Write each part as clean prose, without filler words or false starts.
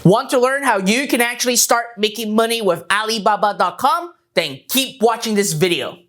Want to learn how you can actually start making money with Alibaba.com? Then keep watching this video.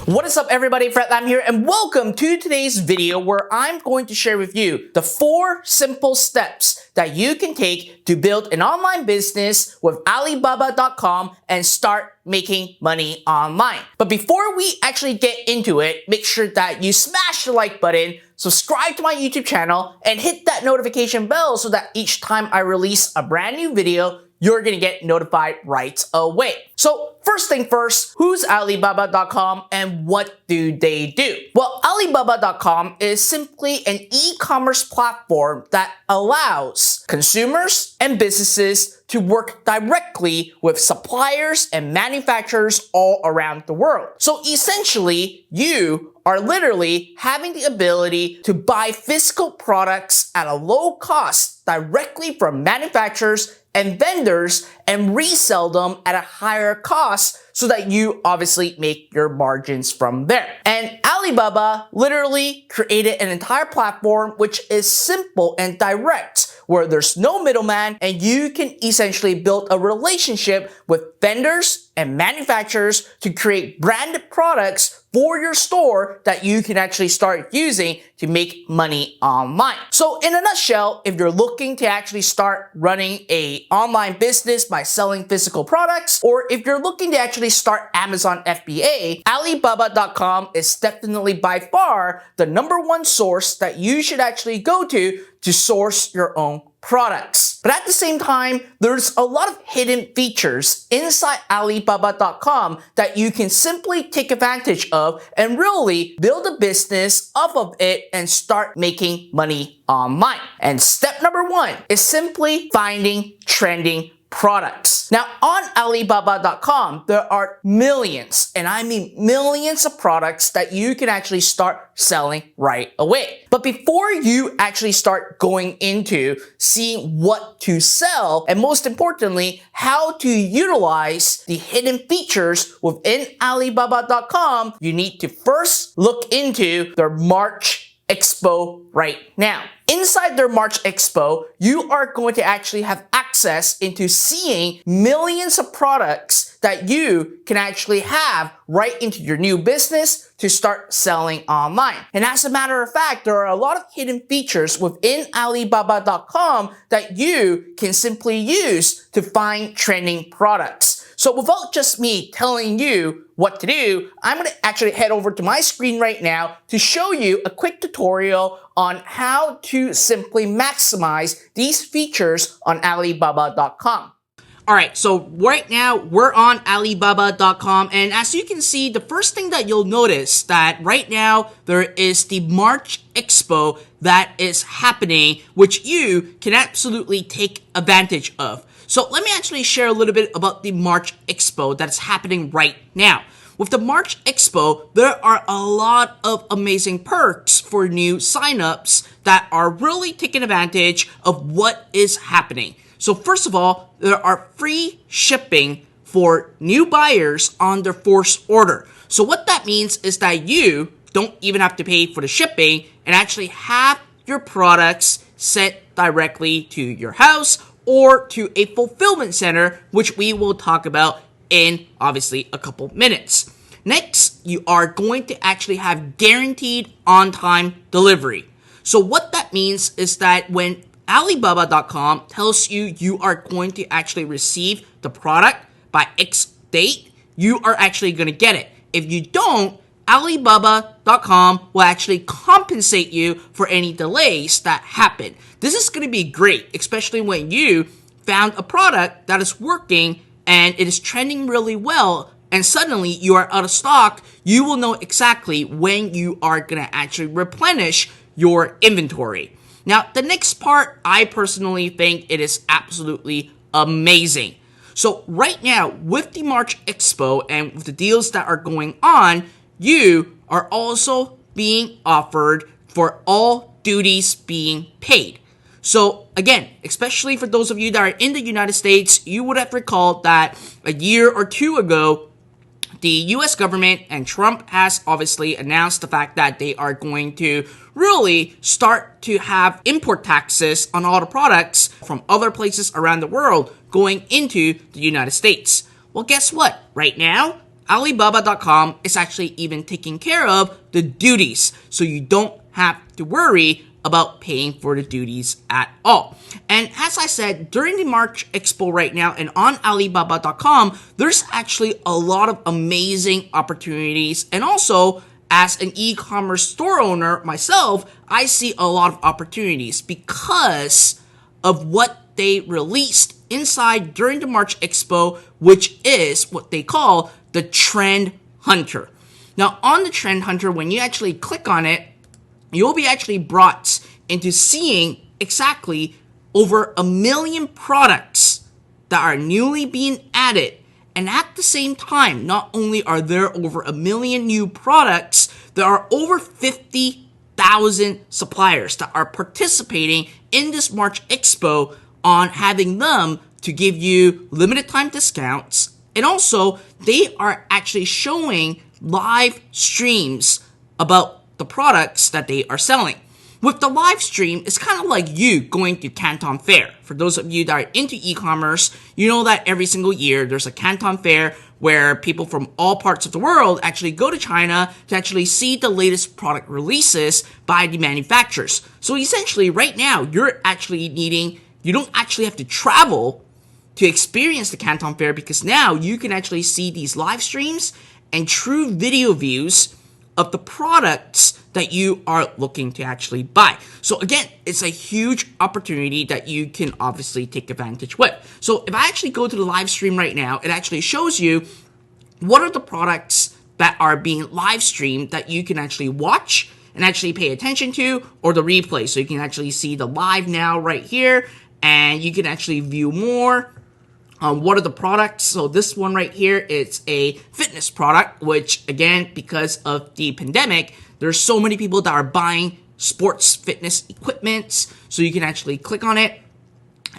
What is up everybody, Fred Lam here, and welcome to today's video where I'm going to share with you the 4 simple steps that you can take to build an online business with Alibaba.com and start making money online. But before we actually get into it, make sure that you smash the like button, subscribe to my YouTube channel, and hit that notification bell so that each time I release a brand new video, you're gonna get notified right away. So first thing first, who's Alibaba.com and what do they do? Well, Alibaba.com is simply an e-commerce platform that allows consumers and businesses to work directly with suppliers and manufacturers all around the world. So essentially, you are literally having the ability to buy physical products at a low cost directly from manufacturers and vendors and resell them at a higher cost so that you obviously make your margins from there. And Alibaba literally created an entire platform which is simple and direct, where there's no middleman and you can essentially build a relationship with vendors and manufacturers to create branded products for your store that you can actually start using to make money online. So in a nutshell, if you're looking to actually start running an online business by selling physical products, or if you're looking to actually start Amazon FBA, Alibaba.com is definitely by far the #1 source that you should actually go to source your own products. But at the same time, there's a lot of hidden features inside Alibaba.com that you can simply take advantage of and really build a business off of it and start making money online. And step #1 is simply finding trending products. Now on Alibaba.com, there are millions, and I mean millions of products that you can actually start selling right away. But before you actually start going into seeing what to sell, and most importantly, how to utilize the hidden features within Alibaba.com, you need to first look into their March Expo right now. Inside their March Expo, you are going to actually have access into seeing millions of products that you can actually have right into your new business to start selling online. And as a matter of fact, there are a lot of hidden features within Alibaba.com that you can simply use to find trending products. So without just me telling you what to do, I'm going to actually head over to my screen right now to show you a quick tutorial on how to simply maximize these features on Alibaba.com. Alright, so right now we're on Alibaba.com, and as you can see, the first thing that you'll notice that right now there is the March Expo that is happening, which you can absolutely take advantage of. So let me actually share a little bit about the March Expo that's happening right now. With the March Expo, there are a lot of amazing perks for new signups that are really taking advantage of what is happening. So first of all, there are free shipping for new buyers on their first order. So what that means is that you don't even have to pay for the shipping and actually have your products sent directly to your house or to a fulfillment center, which we will talk about in obviously a couple minutes. Next, you are going to actually have guaranteed on-time delivery. So what that means is that when Alibaba.com tells you you are going to actually receive the product by X date, you are actually going to get it. If you don't, Alibaba.com will actually compensate you for any delays that happen. This is going to be great, especially when you found a product that is working and it is trending really well, and suddenly you are out of stock. You will know exactly when you are going to actually replenish your inventory. Now, the next part, I personally think it is absolutely amazing. So right now, with the March Expo and with the deals that are going on, you are also being offered for all duties being paid. So again, especially for those of you that are in the United States, you would have recalled that a year or two ago, the US government and Trump has obviously announced the fact that they are going to really start to have import taxes on all the products from other places around the world going into the United States. Well, guess what? Right now, Alibaba.com is actually even taking care of the duties, so you don't have to worry about paying for the duties at all. And as I said, during the March Expo right now and on Alibaba.com, there's actually a lot of amazing opportunities. And also, as an e-commerce store owner myself, I see a lot of opportunities because of what they released inside during the March Expo, which is what they call the Trend Hunter. Now, on the Trend Hunter, when you actually click on it, you'll be actually brought into seeing exactly over 1 million products that are newly being added. And at the same time, not only are there over 1 million new products, there are over 50,000 suppliers that are participating in this March Expo on having them to give you limited time discounts. And also, they are actually showing live streams about the products that they are selling. With the live stream, it's kind of like you going to Canton Fair. For those of you that are into e-commerce, you know that every single year there's a Canton Fair where people from all parts of the world actually go to China to actually see the latest product releases by the manufacturers. So essentially right now, you don't actually have to travel to experience the Canton Fair, because now you can actually see these live streams and true video views of the products that you are looking to actually buy. So again, it's a huge opportunity that you can obviously take advantage with. So if I actually go to the live stream right now, it actually shows you what are the products that are being live streamed that you can actually watch and actually pay attention to, or the replay. So you can actually see the live now right here, and you can actually view more. What are the products? So this one right here, it's a fitness product, which again, because of the pandemic, there's so many people that are buying sports fitness equipment. So you can actually click on it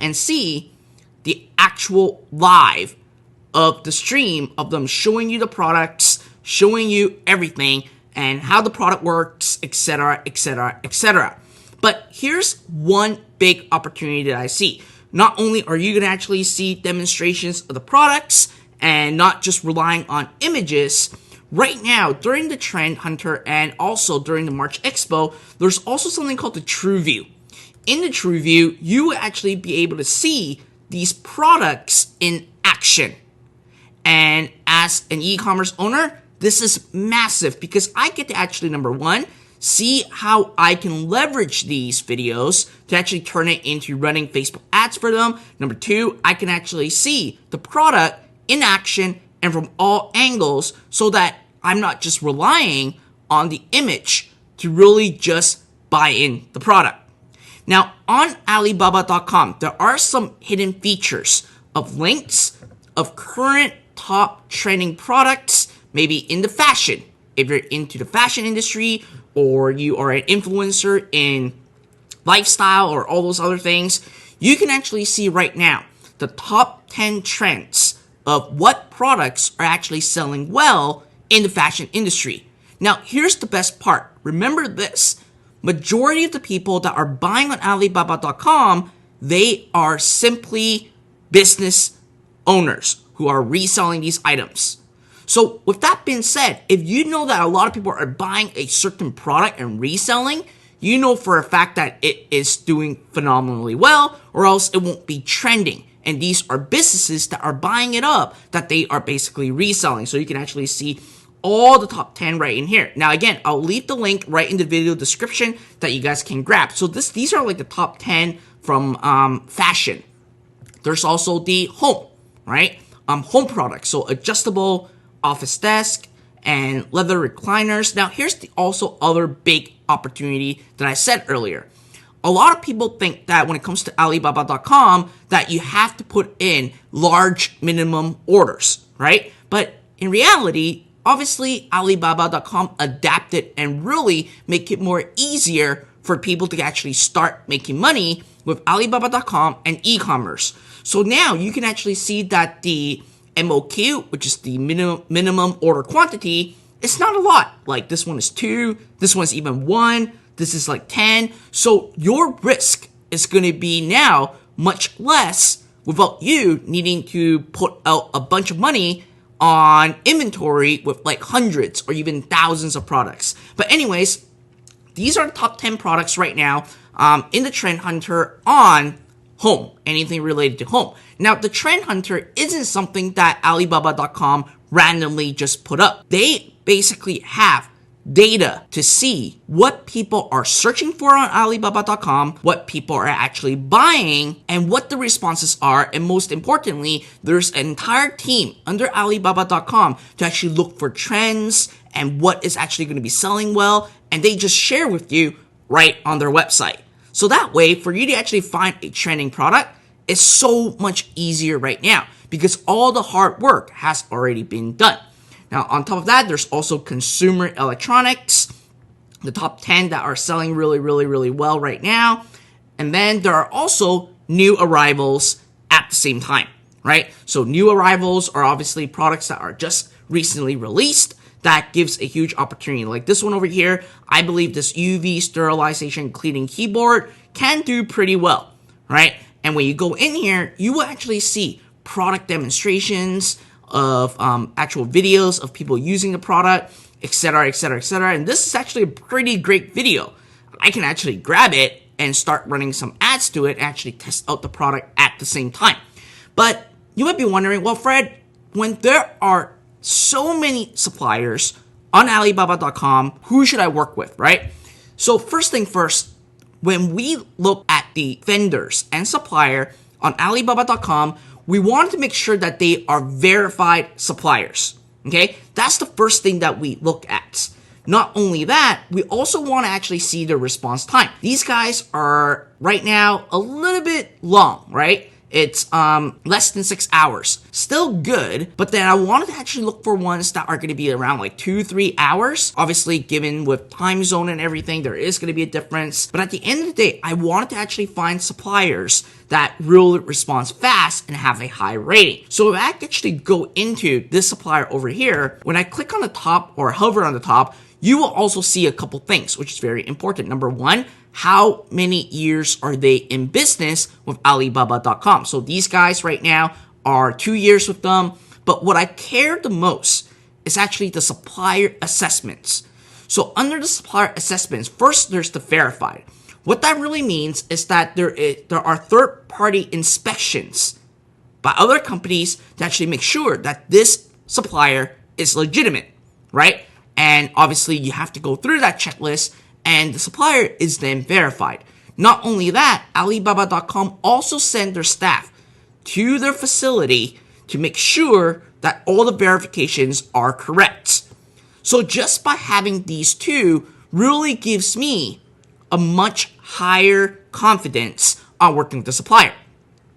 and see the actual live of the stream of them showing you the products, showing you everything and how the product works, etc., etc., etc. But here's one big opportunity that I see. Not only are you going to actually see demonstrations of the products and not just relying on images, right now during the Trend Hunter and also during the March Expo, there's also something called the True View. In the True View, you will actually be able to see these products in action. And as an e-commerce owner, this is massive because I get to actually, number one, see how I can leverage these videos to actually turn it into running Facebook ads for them. Number two, I can actually see the product in action and from all angles so that I'm not just relying on the image to really just buy in the product. Now, on Alibaba.com, there are some hidden features of links of current top trending products, maybe in the fashion. If you're into the fashion industry, or you are an influencer in lifestyle or all those other things, you can actually see right now the top 10 trends of what products are actually selling well in the fashion industry. Now, here's the best part. Remember this. Majority of the people that are buying on Alibaba.com, they are simply business owners who are reselling these items. So with that being said, if you know that a lot of people are buying a certain product and reselling, you know for a fact that it is doing phenomenally well, or else it won't be trending. And these are businesses that are buying it up that they are basically reselling. So you can actually see all the top 10 right in here. Now again, I'll leave the link right in the video description that you guys can grab. So these are like the top 10 from fashion. There's also the home, right? Home products, so adjustable office desk and leather recliners. Now here's the also other big opportunity that I said earlier. A lot of people think that when it comes to Alibaba.com that you have to put in large minimum orders, right? But in reality, obviously Alibaba.com adapted and really make it more easier for people to actually start making money with Alibaba.com and e-commerce. So now you can actually see that the MOQ, which is the minimum order quantity, it's not a lot. Like this one is 2, this one's even 1, this is like 10. So your risk is going to be now much less without you needing to put out a bunch of money on inventory with like hundreds or even thousands of products. But anyways, these are the top 10 products right now in the Trend Hunter on home, anything related to home. Now, the Trend Hunter isn't something that Alibaba.com randomly just put up. They basically have data to see what people are searching for on Alibaba.com, what people are actually buying, and what the responses are. And most importantly, there's an entire team under Alibaba.com to actually look for trends and what is actually going to be selling well. And they just share with you right on their website. So that way, for you to actually find a trending product is so much easier right now because all the hard work has already been done. Now, on top of that, there's also consumer electronics, the top 10 that are selling really, really, really well right now. And then there are also new arrivals at the same time, right? So new arrivals are obviously products that are just recently released. That gives a huge opportunity. Like this one over here, I believe this UV sterilization cleaning keyboard can do pretty well, right? And when you go in here, you will actually see product demonstrations of actual videos of people using the product, etc., etc., etc. And this is actually a pretty great video. I can actually grab it and start running some ads to it and actually test out the product at the same time. But you might be wondering, well, Fred, when there are so many suppliers on Alibaba.com, who should I work with, right? So first thing first, when we look at the vendors and supplier on Alibaba.com, we want to make sure that they are verified suppliers, okay? That's the first thing that we look at. Not only that, we also want to actually see the response time. These guys are right now a little bit long, right? It's less than 6 hours. Still good, but then I wanted to actually look for ones that are going to be around like 2-3 hours. Obviously, given with time zone and everything, there is going to be a difference. But at the end of the day, I wanted to actually find suppliers that really respond fast and have a high rating. So if I actually go into this supplier over here, when I click on the top or hover on the top, you will also see a couple things, which is very important. Number one, how many years are they in business with Alibaba.com? So these guys right now are 2 years with them. But what I care the most is actually the supplier assessments. So under the supplier assessments, first there's the verified. What that really means is that there are third-party inspections by other companies to actually make sure that this supplier is legitimate, right? And obviously you have to go through that checklist and the supplier is then verified. Not only that, Alibaba.com also send their staff to their facility to make sure that all the verifications are correct. So just by having these two really gives me a much higher confidence on working with the supplier.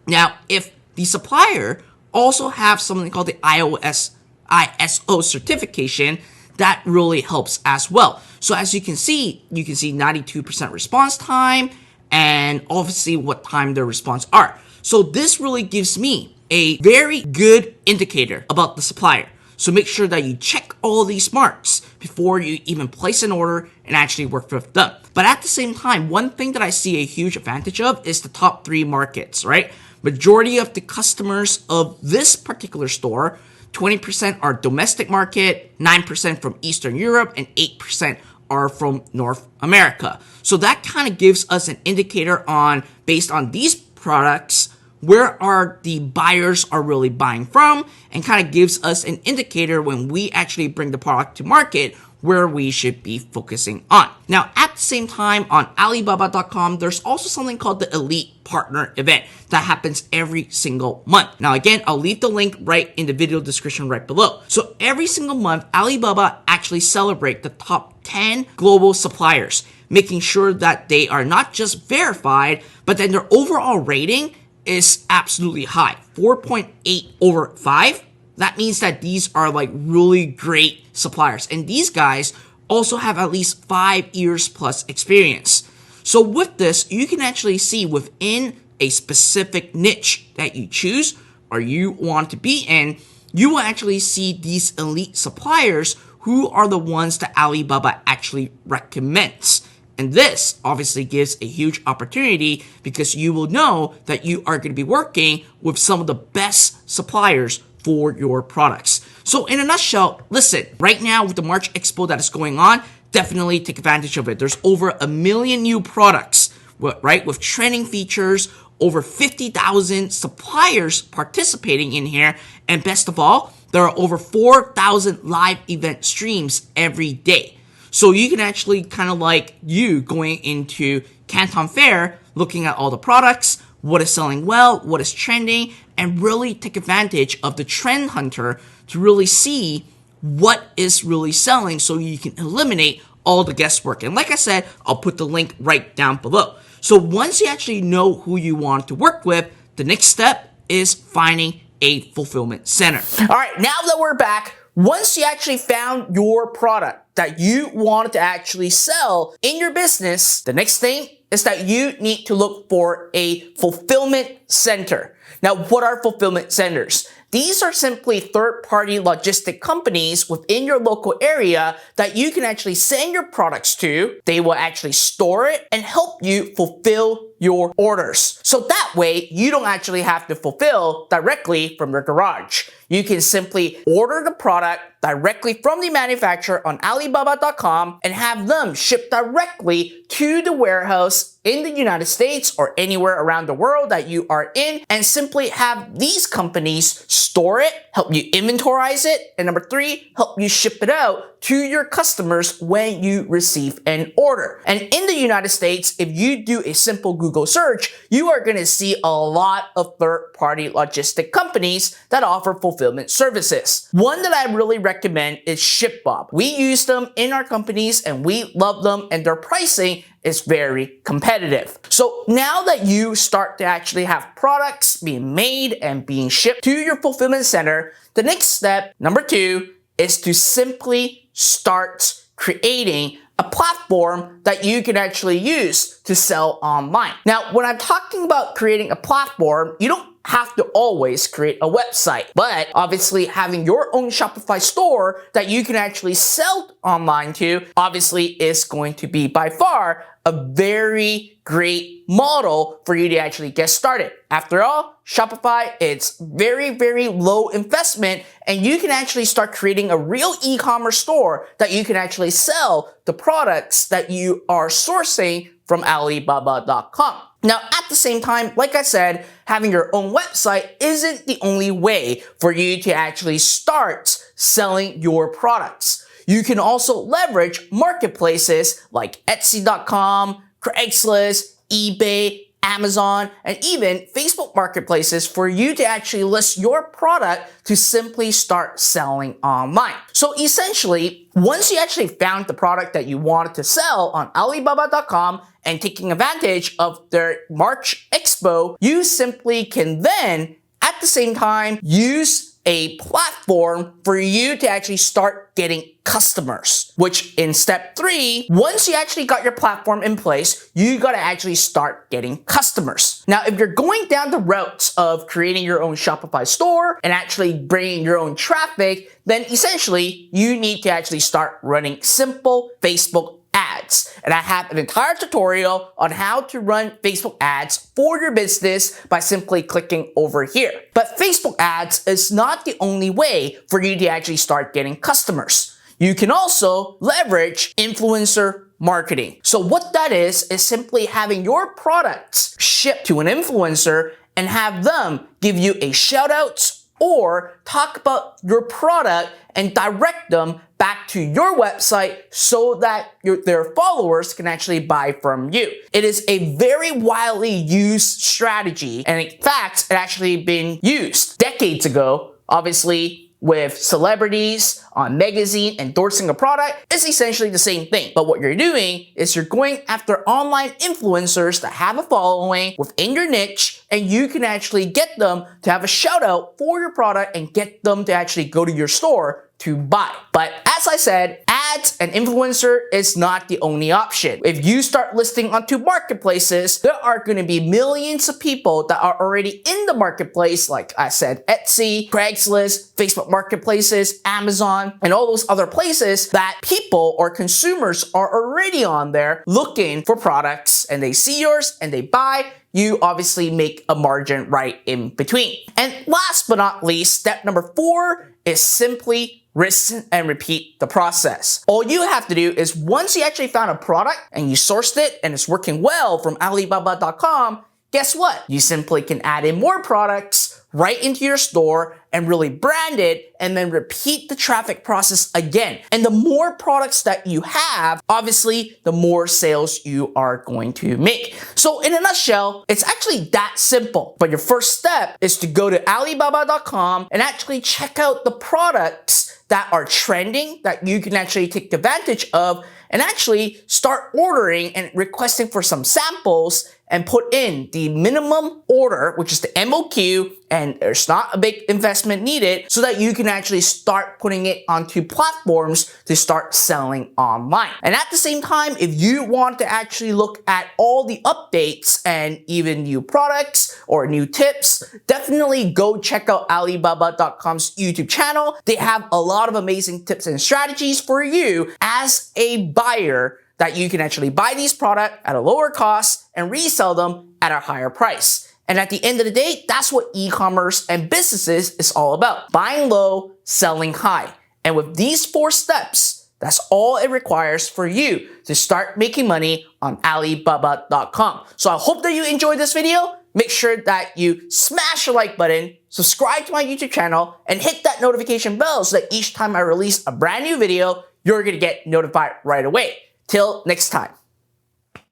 Now, if the supplier also have something called the ISO certification, that really helps as well. So as you can see 92% response time and obviously what time their response are. So this really gives me a very good indicator about the supplier. So make sure that you check all these marks before you even place an order and actually work with them. But at the same time, one thing that I see a huge advantage of is the top 3 markets, right? Majority of the customers of this particular store, 20% are domestic market, 9% from Eastern Europe, and 8% are from North America. So that kind of gives us an indicator on, based on these products, where are the buyers are really buying from, and kind of gives us an indicator when we actually bring the product to market where we should be focusing on. Now, at the same time, on Alibaba.com, there's also something called the Elite Partner Event that happens every single month. Now, again, I'll leave the link right in the video description right below. So every single month, Alibaba actually celebrate the top 10 global suppliers, making sure that they are not just verified, but then their overall rating is absolutely high, 4.8 over 5. That means that these are like really great suppliers. And these guys also have at least 5 years plus experience. So with this, you can actually see within a specific niche that you choose or you want to be in, you will actually see these elite suppliers who are the ones that Alibaba actually recommends. And this obviously gives a huge opportunity because you will know that you are going to be working with some of the best suppliers for your products. So in a nutshell, listen, right now with the March Expo that is going on, definitely take advantage of it. There's over 1 million new products, right, with trending features, over 50,000 suppliers participating in here, and best of all, there are over 4,000 live event streams every day. So you can actually kind of like you going into Canton Fair, looking at all the products, what is selling well, what is trending, and really take advantage of the trend hunter to really see what is really selling so you can eliminate all the guesswork. And like I said, I'll put the link right down below. So once you actually know who you want to work with, the next step is finding a fulfillment center. All right, now that we're back, once you actually found your product that you want to actually sell in your business, the next thing is that you need to look for a fulfillment center. Now, what are fulfillment centers? These are simply third-party logistic companies within your local area that you can actually send your products to. They will actually store it and help you fulfill your orders. So that way, you don't actually have to fulfill directly from your garage. You can simply order the product directly from the manufacturer on Alibaba.com and have them shipped directly to the warehouse in the United States or anywhere around the world that you are in, and simply have these companies store it, help you inventorize it, and number 3, help you ship it out to your customers when you receive an order. And in the United States, if you do a simple Google search, you are going to see a lot of third-party logistic companies that offer fulfillment services. One that I really recommend is ShipBob. We use them in our companies and we love them, and their pricing is very competitive. So now that you start to actually have products being made and being shipped to your fulfillment center, the next step, number 2, is to simply start creating a platform that you can actually use to sell online. Now, when I'm talking about creating a platform, you don't have to always create a website, but obviously having your own Shopify store that you can actually sell online to obviously is going to be by far a very great model for you to actually get started. After all, Shopify, it's very, very low investment, and you can actually start creating a real e-commerce store that you can actually sell the products that you are sourcing from Alibaba.com. Now, at the same time, like I said, having your own website isn't the only way for you to actually start selling your products. You can also leverage marketplaces like Etsy.com, Craigslist, eBay, Amazon, and even Facebook marketplaces for you to actually list your product to simply start selling online. So essentially, once you actually found the product that you wanted to sell on Alibaba.com and taking advantage of their March Expo, you simply can then, at the same time, use a platform for you to actually start getting customers, which in step 3, once you actually got your platform in place, you got to actually start getting customers. Now, if you're going down the route of creating your own Shopify store and actually bringing your own traffic, then essentially you need to actually start running simple Facebook ads. And I have an entire tutorial on how to run Facebook ads for your business by simply clicking over here. But Facebook ads is not the only way for you to actually start getting customers. You can also leverage influencer marketing. So what that is simply having your products shipped to an influencer and have them give you a shout out or talk about your product and direct them back to your website so that their followers can actually buy from you. It is a very widely used strategy, and in fact, it actually been used decades ago, obviously, with celebrities on magazine endorsing a product. It's essentially the same thing. But what you're doing is you're going after online influencers that have a following within your niche, and you can actually get them to have a shout out for your product and get them to actually go to your store to buy. But as I said, ads and influencer is not the only option. If you start listing onto marketplaces, there are going to be millions of people that are already in the marketplace, like I said, Etsy, Craigslist, Facebook marketplaces, Amazon, and all those other places that people or consumers are already on there looking for products, and they see yours and they buy. You obviously make a margin right in between. And last but not least, step number 4 is simply rinse and repeat the process. All you have to do is once you actually found a product and you sourced it and it's working well from Alibaba.com, guess what? You simply can add in more products right into your store and really brand it and then repeat the traffic process again. And the more products that you have, obviously, the more sales you are going to make. So in a nutshell, it's actually that simple. But your first step is to go to Alibaba.com and actually check out the products that are trending that you can actually take advantage of and actually start ordering and requesting for some samples and put in the minimum order, which is the MOQ, and there's not a big investment needed, so that you can actually start putting it onto platforms to start selling online. And at the same time, if you want to actually look at all the updates and even new products or new tips, definitely go check out Alibaba.com's YouTube channel. They have a lot of amazing tips and strategies for you as a buyer that you can actually buy these products at a lower cost and resell them at a higher price. And at the end of the day, that's what e-commerce and businesses is all about. Buying low, selling high. And with these 4 steps, that's all it requires for you to start making money on Alibaba.com. So I hope that you enjoyed this video. Make sure that you smash the like button, subscribe to my YouTube channel, and hit that notification bell so that each time I release a brand new video, you're gonna get notified right away. Till next time.